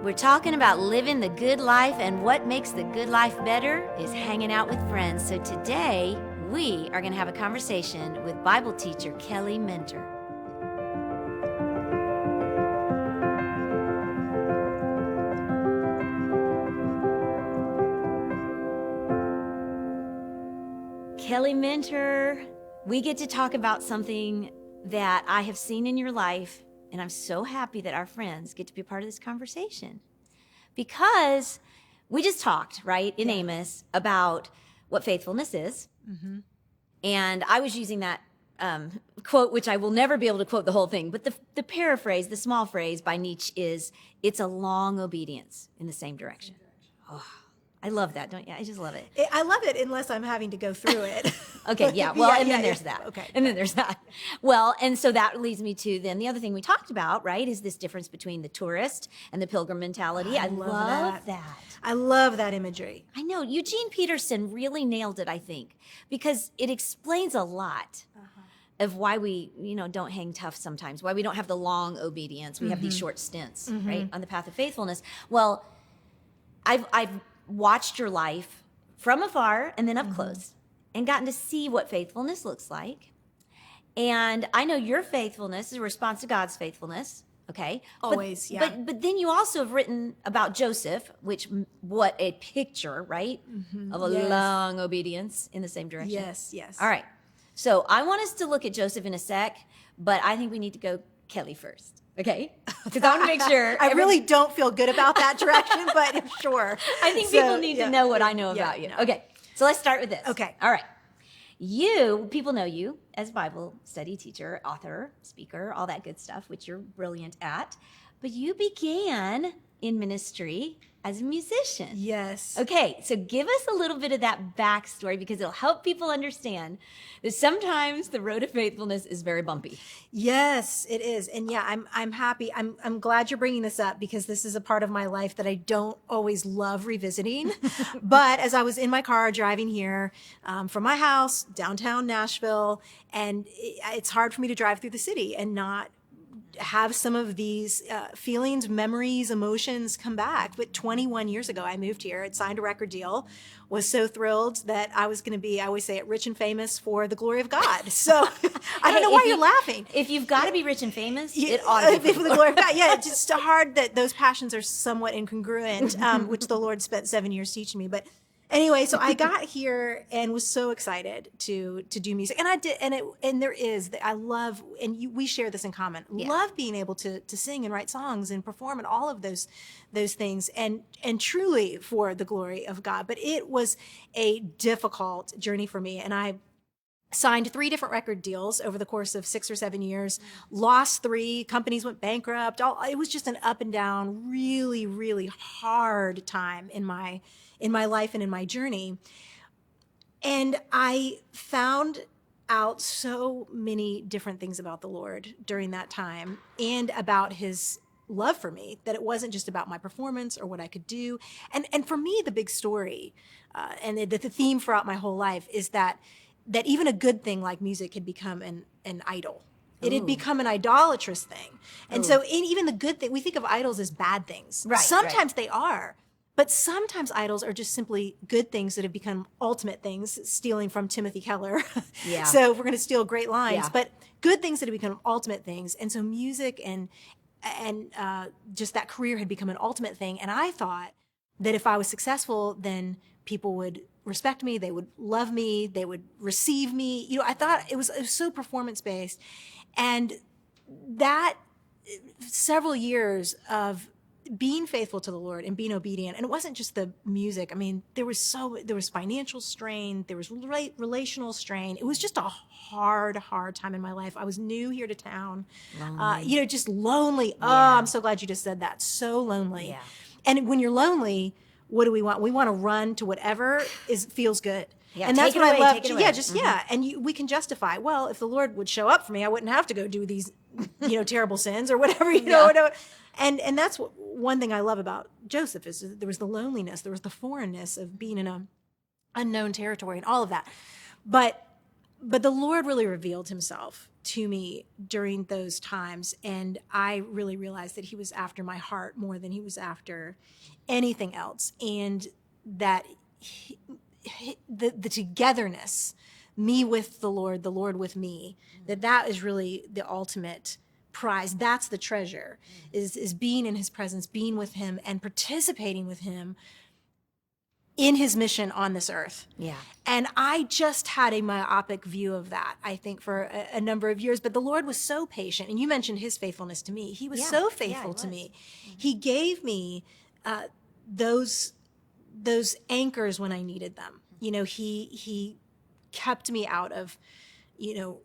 We're talking about living the good life, and what makes the good life better is hanging out with friends. So today, we are going to have a conversation with Bible teacher Kelly Minter. Kelly Minter, we get to talk about something that I have seen in your life, and I'm so happy that our friends get to be a part of this conversation. Because we just talked, right, in Amos about what faithfulness is. Mm-hmm. And I was using that quote, which I will never be able to quote the whole thing, but the paraphrase, the small phrase by Nietzsche is, it's a long obedience in the same direction. Oh, I love that, don't you? I just love it. I love it unless I'm having to go through it. Okay, yeah. Well, and then there's that. Okay. And then there's that. Well, and so that leads me to then the other thing we talked about, right, is this difference between the tourist and the pilgrim mentality. I love that. I love that imagery. I know. Eugene Peterson really nailed it, I think, because it explains a lot of why we, don't hang tough sometimes, why we don't have the long obedience. We have these short stints, right, on the path of faithfulness. Well, I've watched your life from afar and then up close and gotten to see what faithfulness looks like. And I know your faithfulness is a response to God's faithfulness, okay? Always, yeah. But then you also have written about Joseph, which, what a picture, right, of a long obedience in the same direction. Yes. All right. So I want us to look at Joseph in a sec, but I think we need to go Kelly first. Okay, because I want to make sure. I really don't feel good about that direction, but sure. I think people need to know what I know about you. Okay, so let's start with this. Okay. All right. People know you as Bible study teacher, author, speaker, all that good stuff, which you're brilliant at. But you began in ministry as a musician. Yes. Okay, so give us a little bit of that backstory, because it'll help people understand that sometimes the road to faithfulness is very bumpy. Yes, it is. And yeah, I'm happy. I'm glad you're bringing this up, because this is a part of my life that I don't always love revisiting. But as I was in my car driving here from my house, downtown Nashville, and it's hard for me to drive through the city and not have some of these feelings, memories, emotions come back. But 21 years ago, I moved here. I'd signed a record deal, was so thrilled that I was going to be, I always say it, rich and famous for the glory of God. So I don't know why you're laughing. If you've got to be rich and famous, it ought to be for the glory of God. Yeah, it's just hard that those passions are somewhat incongruent, which the Lord spent 7 years teaching me. But anyway, so I got here and was so excited to do music, and I did, and there is, I love, and we share this in common. Yeah. Love being able to sing and write songs and perform and all of those things, and truly for the glory of God. But it was a difficult journey for me, and I signed 3 different record deals over the course of 6 or 7 years, lost 3, companies went bankrupt. It was just an up and down, really, really hard time in my life and in my journey. And I found out so many different things about the Lord during that time, and about his love for me, that it wasn't just about my performance or what I could do. And for me, the big story, and the theme throughout my whole life, is that even a good thing like music had become an idol. It had become an idolatrous thing. And so even the good thing, we think of idols as bad things. Right, Sometimes they are. But sometimes idols are just simply good things that have become ultimate things, stealing from Timothy Keller. Yeah. So we're going to steal great lines, Yeah. but good things that have become ultimate things. And so music and just that career had become an ultimate thing. And I thought that if I was successful, then people would respect me, they would love me, they would receive me. I thought it was so performance-based. And that several years of being faithful to the Lord and being obedient. And it wasn't just the music. I mean, there was financial strain, there was relational strain. It was just a hard time in my life. I was new here to town, just lonely. Yeah. Oh, I'm so glad you just said that. So lonely. Yeah. And when you're lonely, what do we want? We want to run to whatever feels good. Yeah, and that's what I love. Yeah, and we can justify, well, if the Lord would show up for me, I wouldn't have to go do these, terrible sins or whatever, know. And that's one thing I love about Joseph, is there was the loneliness, there was the foreignness of being in an unknown territory and all of that. But the Lord really revealed himself to me during those times. And I really realized that he was after my heart more than he was after anything else. And that the togetherness, me with the Lord with me, that is really the ultimate prize. That's the treasure, is being in his presence, being with him and participating with him in his mission on this earth. Yeah. And I just had a myopic view of that, I think, for a number of years. But the Lord was so patient. And you mentioned his faithfulness to me. He was so faithful to me. He gave me those anchors when I needed them. You know, he kept me out of, you know,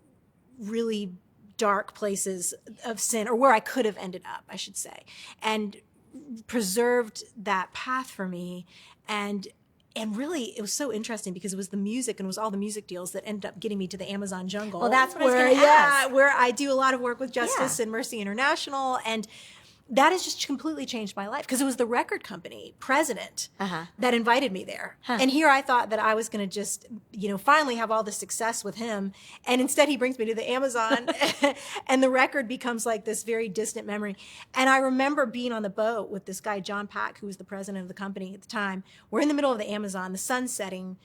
really dark places of sin, or where I could have ended up, I should say, and preserved that path for me. And really, it was so interesting because it was the music and it was all the music deals that ended up getting me to the Amazon jungle. Well, that's what I was going to ask. Where I do a lot of work with Justice and Mercy International. And that has just completely changed my life, because it was the record company president that invited me there. And here I thought that I was going to just, you know, finally have all the success with him. And instead he brings me to the Amazon and the record becomes like this very distant memory. And I remember being on the boat with this guy, John Pack, who was the president of the company at the time. We're in the middle of the Amazon, the sun's setting,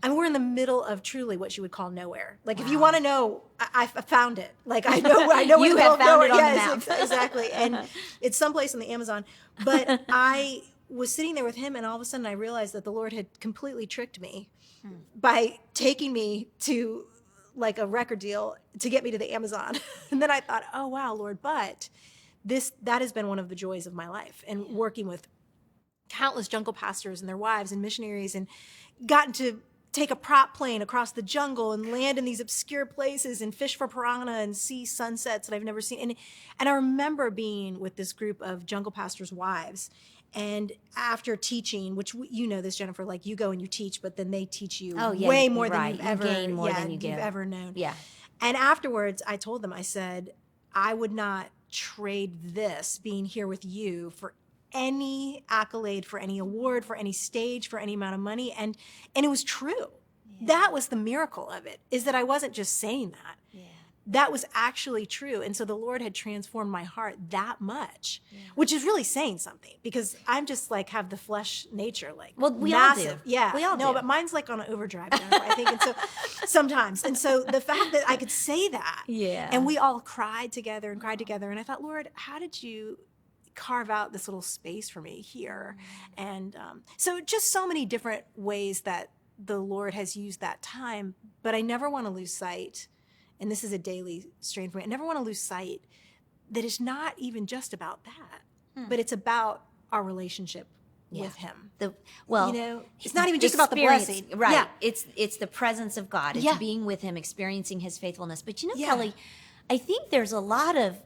and we're in the middle of truly what you would call nowhere. Like, if you want to know, I found it. Like, I know you have found it on the map. Exactly. And it's someplace in the Amazon. But I was sitting there with him, and all of a sudden I realized that the Lord had completely tricked me by taking me to like a record deal to get me to the Amazon. And then I thought, oh wow, Lord, but that has been one of the joys of my life, and working with countless jungle pastors and their wives and missionaries, and gotten to take a prop plane across the jungle and land in these obscure places and fish for piranha and see sunsets that I've never seen. And I remember being with this group of jungle pastors' wives, and after teaching, which you know this, Jennifer, like, you go and you teach, but then they teach you way more than you've ever gain more than you've ever known. Yeah. And afterwards, I told them, I said, I would not trade this, being here with you, for any accolade, for any award, for any stage, for any amount of money. And it was true. Yeah. That was the miracle of it, is that I wasn't just saying that. Yeah. That was actually true. And so the Lord had transformed my heart that much, which is really saying something, because I'm just like, have the flesh nature, like, well, we massive. all do. Yeah. We all do. But mine's like on an overdrive, Jennifer, I think. And so sometimes. And so the fact that I could say that, and we all cried together. And I thought, Lord, how did you carve out this little space for me here? And so just so many different ways that the Lord has used that time. But I never want to lose sight, and this is a daily strain for me, I never want to lose sight that it's not even just about that, but it's about our relationship with him. You know, it's not even just about the blessing. Right. Yeah. It's the presence of God. It's being with him, experiencing his faithfulness. But you know, Kelly, I think there's a lot of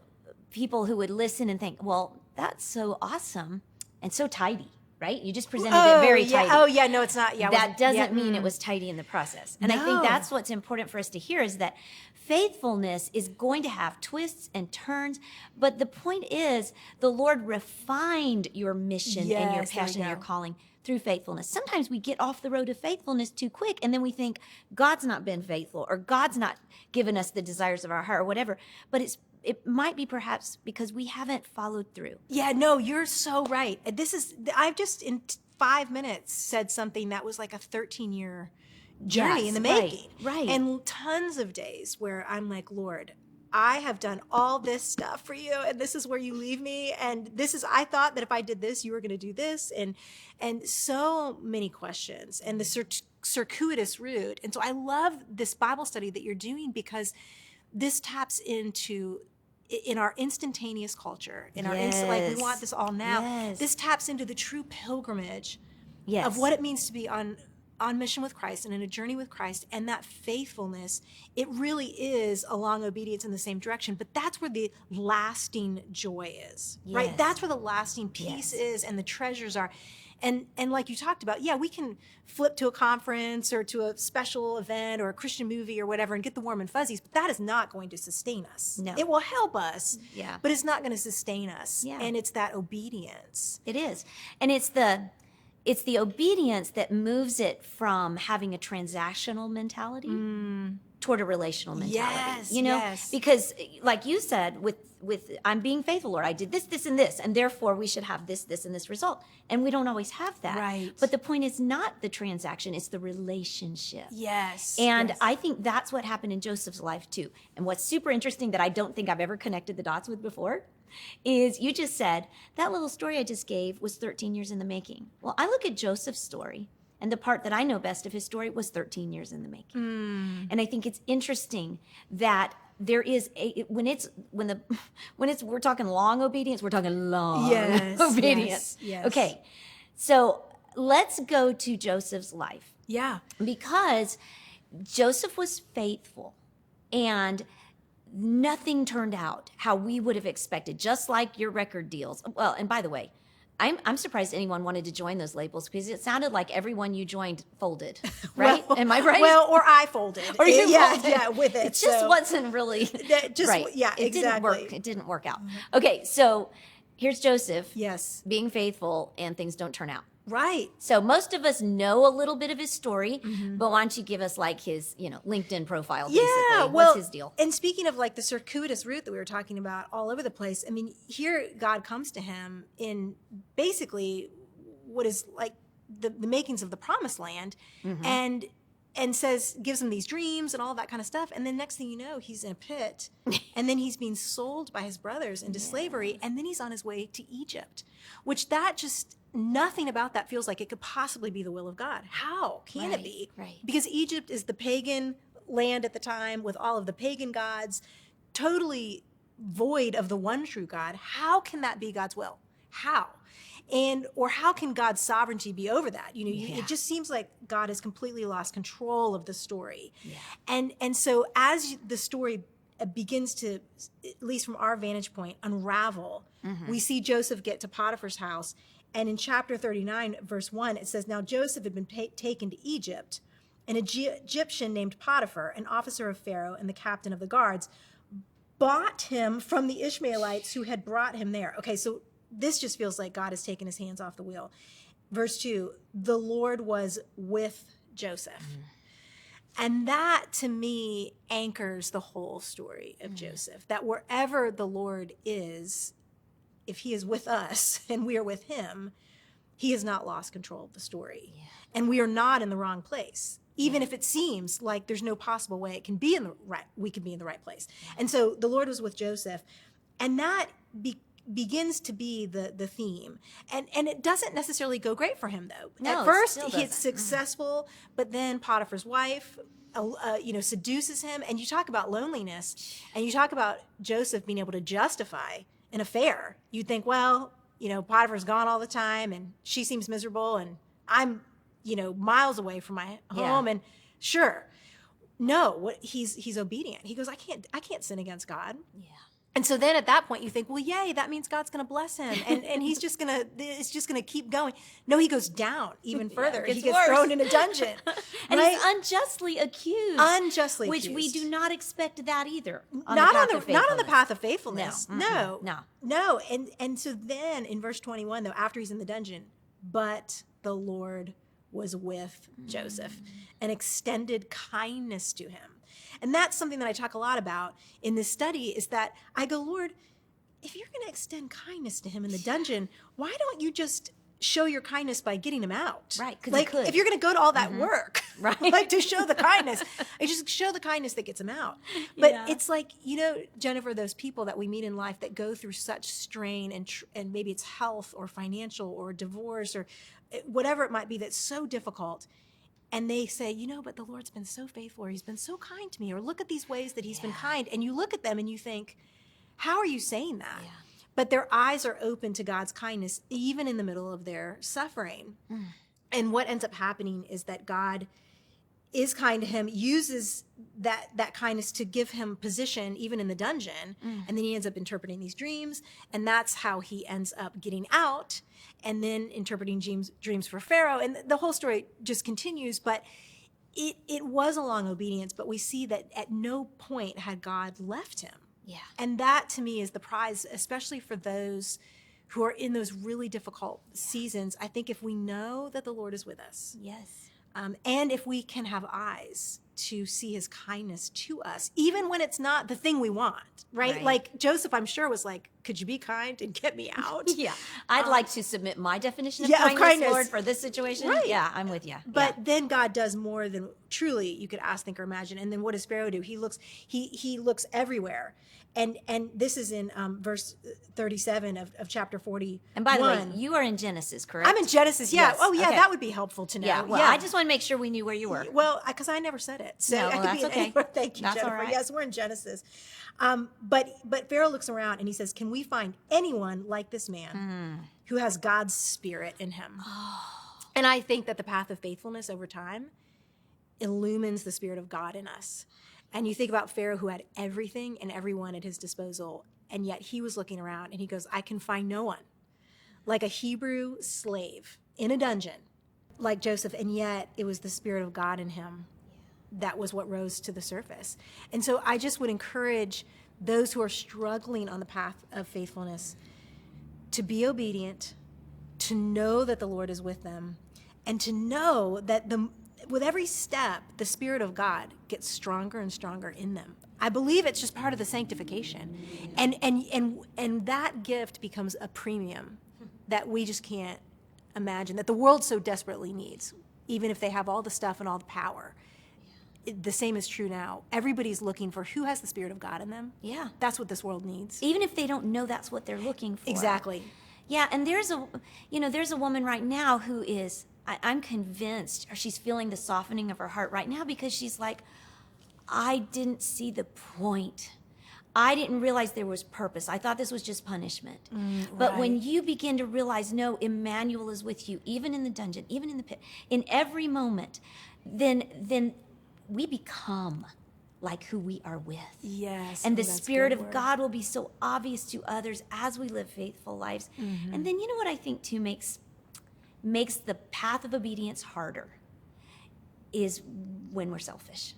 people who would listen and think, well, that's so awesome and so tidy, right? You just presented it very tidy. Oh, yeah, no, it's not. Yeah, that doesn't mean it was tidy in the process. And I think that's what's important for us to hear, is that faithfulness is going to have twists and turns. But the point is, the Lord refined your mission and your passion and your calling through faithfulness. Sometimes we get off the road of faithfulness too quick, and then we think God's not been faithful, or God's not given us the desires of our heart, or whatever. But it might be perhaps because we haven't followed through. Yeah, no, you're so right. I've just in 5 minutes said something that was like a 13-year journey in the making. Right. And tons of days where I'm like, Lord, I have done all this stuff for you, and this is where you leave me. And I thought that if I did this, you were going to do this. And so many questions, and the circuitous route. And so I love this Bible study that you're doing, because this taps into, in our instantaneous culture, in our like, we want this all now. This taps into the true pilgrimage of what it means to be on mission with Christ and in a journey with Christ, and that faithfulness. It really is a long obedience in the same direction, but that's where the lasting joy is, right? That's where the lasting peace is, and the treasures are. And like you talked about, we can flip to a conference or to a special event or a Christian movie or whatever and get the warm and fuzzies, but that is not going to sustain us. No. It will help us, but it's not going to sustain us. And it's that obedience. It is. And it's the it's the obedience that moves it from having a transactional mentality toward a relational mentality. Yes, You know, yes. because like you said, with I'm being faithful, Lord, I did this, this, and this, and therefore we should have this, this, and this result. And we don't always have that. Right. But the point is not the transaction, it's the relationship. Yes. And yes. I think that's what happened in Joseph's life too. And what's super interesting that I don't think I've ever connected the dots with before is you just said that little story I just gave was 13 years in the making. Well, I look at Joseph's story, and the part that I know best of his story was 13 years in the making. And I think it's interesting that there is we're talking long obedience, we're talking long obedience. Yes. Okay. So let's go to Joseph's life, Yeah. because Joseph was faithful and nothing turned out how we would have expected, just like your record deals. Well, and by the way, I'm surprised anyone wanted to join those labels, because it sounded like everyone you joined folded, right? Well, Am I right? Well, or I folded. Or you yeah, folded. Yeah, with it. It just so. wasn't really Just, right. Yeah, It exactly. didn't work. It didn't work out. Okay, so here's Joseph Yes. being faithful, and things don't turn out. Right. So most of us know a little bit of his story, but why don't you give us like his, LinkedIn profile, basically? Yeah, well, What's his deal? And speaking of like the circuitous route that we were talking about all over the place, I mean, here God comes to him in basically what is like the makings of the promised land, and gives him these dreams and all that kind of stuff. And then next thing you know, he's in a pit, and then he's being sold by his brothers into slavery, and then he's on his way to Egypt, which that just, nothing about that feels like it could possibly be the will of God. How can it be? Right. Because Egypt is the pagan land at the time with all of the pagan gods, totally void of the one true God. How can that be God's will? How? Or how can God's sovereignty be over that? It just seems like God has completely lost control of the story. Yeah. And so as the story begins to, at least from our vantage point, unravel, we see Joseph get to Potiphar's house. And in chapter 39, verse 1, it says, "Now Joseph had been taken to Egypt. An Egyptian named Potiphar, an officer of Pharaoh and the captain of the guards, bought him from the Ishmaelites who had brought him there." Okay, so this just feels like God has taken his hands off the wheel. Verse 2, "The Lord was with Joseph." And that, to me, anchors the whole story of Joseph, that wherever the Lord is, if he is with us and we are with him, he has not lost control of the story. Yeah. And we are not in the wrong place, even if it seems like there's no possible way it can be we could be in the right place. And so the Lord was with Joseph, and that begins to be the theme. And it doesn't necessarily go great for him, though. No, at first, it he's successful, but then Potiphar's wife seduces him. And you talk about loneliness, and you talk about Joseph being able to justify an affair. You'd think, well, Potiphar's gone all the time, and she seems miserable, and I'm, miles away from my home, and sure. No, he's obedient. He goes, I can't sin against God. Yeah. And so then at that point you think, well, yay, that means God's going to bless him, and it's just going to keep going. No, he goes down even further. He gets thrown in a dungeon. And he's unjustly accused. Which we do not expect that either. Not on the path of faithfulness. No. And so then in verse 21, though, after he's in the dungeon, but the Lord was with Joseph and extended kindness to him. And that's something that I talk a lot about in this study, is that I go, Lord, if you're going to extend kindness to him in the dungeon, why don't you just show your kindness by getting him out? Right. Like, if you're going to go to all that work, right, like to show the kindness, I just show the kindness that gets him out. But it's like, Jennifer, those people that we meet in life that go through such strain, and maybe it's health or financial or divorce or whatever it might be that's so difficult. And they say, but the Lord's been so faithful, or he's been so kind to me, or look at these ways that he's been kind. And you look at them and you think, how are you saying that? Yeah. But their eyes are open to God's kindness, even in the middle of their suffering. And what ends up happening is that God is kind to him, uses that kindness to give him position, even in the dungeon. And then he ends up interpreting these dreams. And that's how he ends up getting out, and then interpreting dreams for Pharaoh. And the whole story just continues, but it was a long obedience, but we see that at no point had God left him. Yeah. And that, to me, is the prize, especially for those who are in those really difficult seasons, I think if we know that the Lord is with us, Yes. and if we can have eyes to see his kindness to us, even when it's not the thing we want, right? Right. Like Joseph, I'm sure, was like, could you be kind and get me out? Yeah. I'd like to submit my definition of yeah, of kindness, kindness. Lord, for this situation. Right. Yeah, I'm with you. But then God does more than truly you could ask, think, or imagine. And then what does Pharaoh do? He looks everywhere. And this is in verse 37 of chapter 40. And by the way, you are in Genesis, correct? I'm in Genesis, yeah. Yes. Oh, yeah, Okay. that would be helpful to know. Yeah, well, I just want to make sure we knew where you were. Well, because I never said it. So No, I could that's be in okay. anywhere. Thank you, That's Jennifer. all right. Yes, we're in Genesis. But Pharaoh looks around and he says, can we find anyone like this man who has God's spirit in him? And I think that the path of faithfulness over time illumines the spirit of God in us. And you think about Pharaoh, who had everything and everyone at his disposal, and yet he was looking around and he goes, I can find no one like a Hebrew slave in a dungeon like Joseph, and yet it was the spirit of God in him that was what rose to the surface. And so I just would encourage those who are struggling on the path of faithfulness to be obedient, to know that the Lord is with them, and to know that with every step, the Spirit of God gets stronger and stronger in them. I believe it's just part of the sanctification. And that gift becomes a premium that we just can't imagine, that the world so desperately needs, even if they have all the stuff and all the power. The same is true now. Everybody's looking for who has the Spirit of God in them. Yeah. That's what this world needs. Even if they don't know that's what they're looking for. Exactly. Yeah, and there's a woman right now who is, I'm convinced, or she's feeling the softening of her heart right now because she's like, I didn't see the point. I didn't realize there was purpose. I thought this was just punishment. But when you begin to realize, no, Emmanuel is with you, even in the dungeon, even in the pit, in every moment, then we become like who we are with. Yes. And the Spirit of God will be so obvious to others as we live faithful lives. And then you know what I think too makes the path of obedience harder is when we're selfish.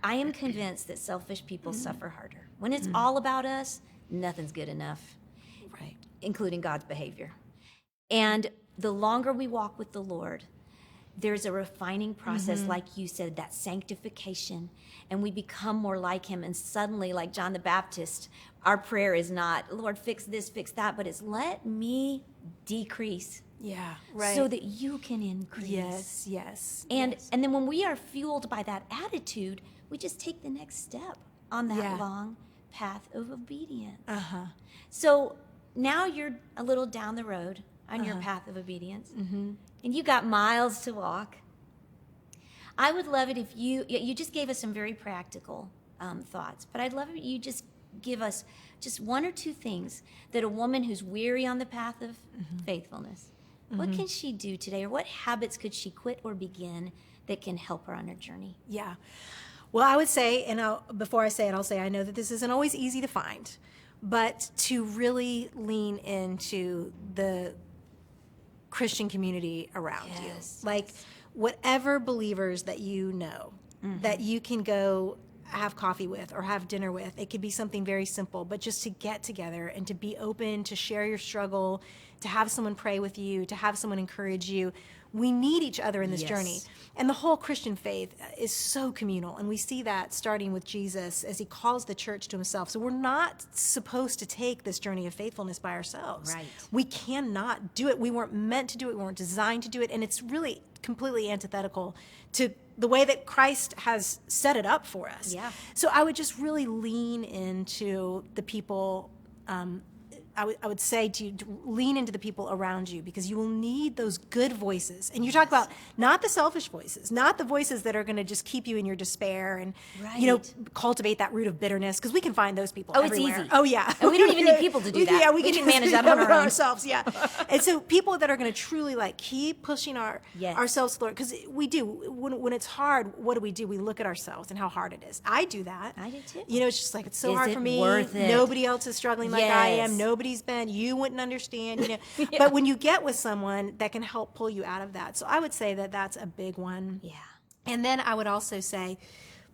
I am convinced that selfish people suffer harder. When it's all about us, nothing's good enough, Right. including God's behavior. And the longer we walk with the Lord, there's a refining process, like you said, that sanctification, and we become more like him. And suddenly, like John the Baptist, our prayer is not, Lord, fix this, fix that, but it's let me decrease. Yeah. Right. So that you can increase. Yes. Yes. And then when we are fueled by that attitude, we just take the next step on that long path of obedience. So now you're a little down the road on your path of obedience, and you got miles to walk. I would love it if you just gave us some very practical thoughts, but I'd love it if you just give us just one or two things that a woman who's weary on the path of faithfulness, what can she do today, or what habits could she quit or begin that can help her on her journey? Yeah. Well, I would say, and before I say it, I'll say I know that this isn't always easy to find, but to really lean into the Christian community around you. Like whatever believers that you know, that you can go have coffee with or have dinner with. It could be something very simple, but just to get together and to be open, to share your struggle, to have someone pray with you, to have someone encourage you. We need each other in this journey. And the whole Christian faith is so communal. And we see that starting with Jesus as he calls the church to himself. So we're not supposed to take this journey of faithfulness by ourselves. Right. We cannot do it. We weren't meant to do it. We weren't designed to do it. And it's really completely antithetical to the way that Christ has set it up for us. Yeah. So I would just really lean into the people. I would say to you, to lean into the people around you, because you will need those good voices. And you talk about not the selfish voices, not the voices that are going to just keep you in your despair and, cultivate that root of bitterness, because we can find those people everywhere. It's easy. Oh, yeah. And we don't even need people to do that. Yeah, we can manage that on our own. ourselves, yeah. And so people that are going to truly keep pushing ourselves to the Lord, because we do. When it's hard, what do? We look at ourselves and how hard it is. I do that. I do too. It's just like, it's so hard it for me. worth it? Nobody else is struggling like I am. Yes. Nobody's been. You wouldn't understand. But when you get with someone that can help pull you out of that, so I would say that that's a big one. Yeah. And then I would also say,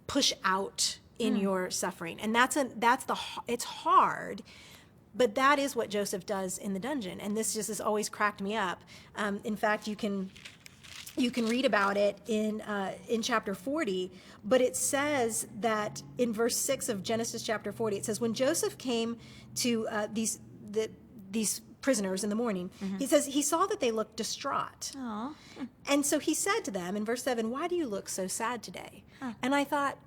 push out in your suffering, and it's hard, But that is what Joseph does in the dungeon, and this just has always cracked me up. In fact, you can read about it in chapter 40, but it says that in verse 6 of Genesis chapter 40, it says, when Joseph came to these prisoners in the morning, he says he saw that they looked distraught. Aw. And so he said to them in verse 7, why do you look so sad today? And I thought,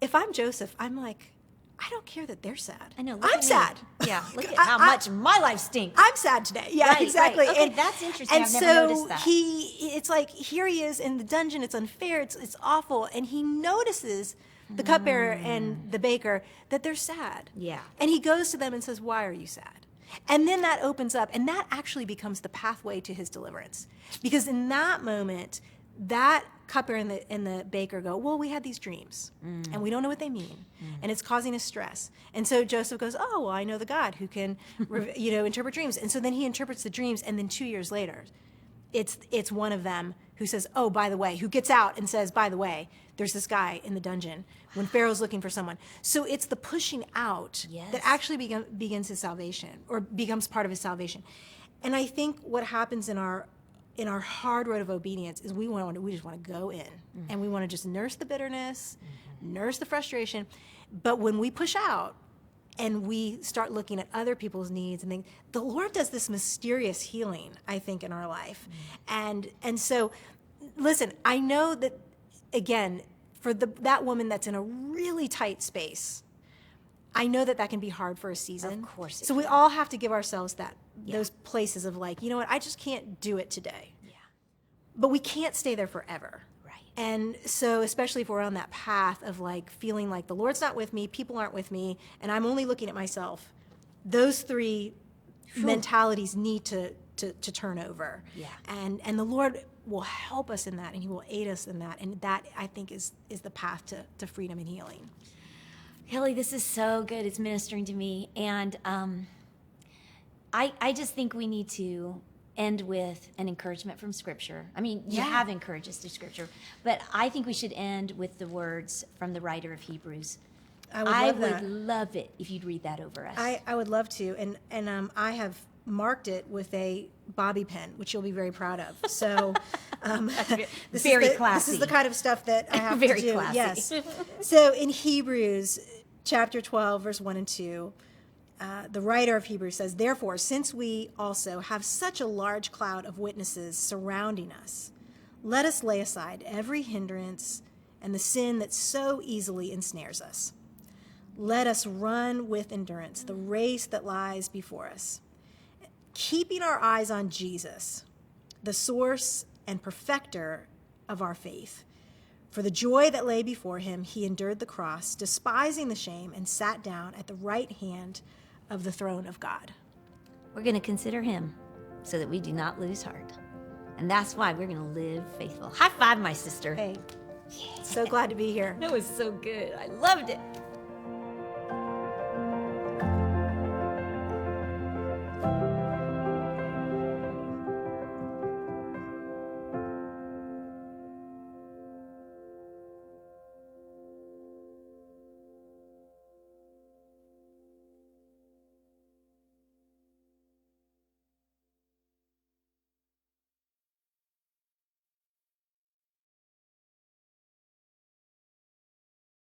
if I'm Joseph, I'm like, I don't care that they're sad. I know. I'm sad. Yeah, look at how much my life stinks. I'm sad today. Yeah, Right, exactly. right. Okay, And that's interesting. And I've so never noticed that. it's like, here he is in the dungeon. It's unfair. It's awful. And he notices the cupbearer and the baker that they're sad. Yeah. And he goes to them and says, why are you sad? And then that opens up, and that actually becomes the pathway to his deliverance. Because in that moment, that cupbearer and the baker go, well, we had these dreams, and we don't know what they mean, and it's causing us stress. And so Joseph goes, oh, well, I know the God who can, interpret dreams. And so then he interprets the dreams, and then 2 years later, it's one of them who says, oh, by the way, who gets out and says, by the way, there's this guy in the dungeon when Pharaoh's looking for someone. So it's the pushing out that actually begins his salvation, or becomes part of his salvation. And I think what happens in our hard road of obedience is we just want to go in, and we want to just nurse the bitterness, nurse the frustration. But when we push out and we start looking at other people's needs and things, the Lord does this mysterious healing, I think, in our life. And so, listen, I know that, again, for that woman that's in a really tight space, I know that can be hard for a season. Of course it So we can. all have to give ourselves those places of like, you know what, I just can't do it today. Yeah. But we can't stay there forever. Right. And so, especially if we're on that path of like feeling like the Lord's not with me, people aren't with me, and I'm only looking at myself, those three mentalities need to turn over. Yeah. And the Lord will help us in that, and he will aid us in that. And that, I think, is the path to freedom and healing. Kelly, this is so good. It's ministering to me. And I just think we need to end with an encouragement from Scripture. I mean, you have encouraged us through Scripture, but I think we should end with the words from the writer of Hebrews. I would love it if you'd read that over us. I would love to. And I have marked it with a bobby pin, which you'll be very proud of. So this is the kind of stuff that I have Very to do. classy. Yes. So in Hebrews chapter 12, verse 1 and 2, the writer of Hebrews says, therefore, since we also have such a large cloud of witnesses surrounding us, let us lay aside every hindrance and the sin that so easily ensnares us. Let us run with endurance the race that lies before us, keeping our eyes on Jesus, the source and perfecter of our faith. For the joy that lay before him, he endured the cross, despising the shame, and sat down at the right hand of the throne of God. We're going to consider him so that we do not lose heart. And that's why we're going to live faithful. High five, my sister. Hey, so glad to be here. That was so good. I loved it.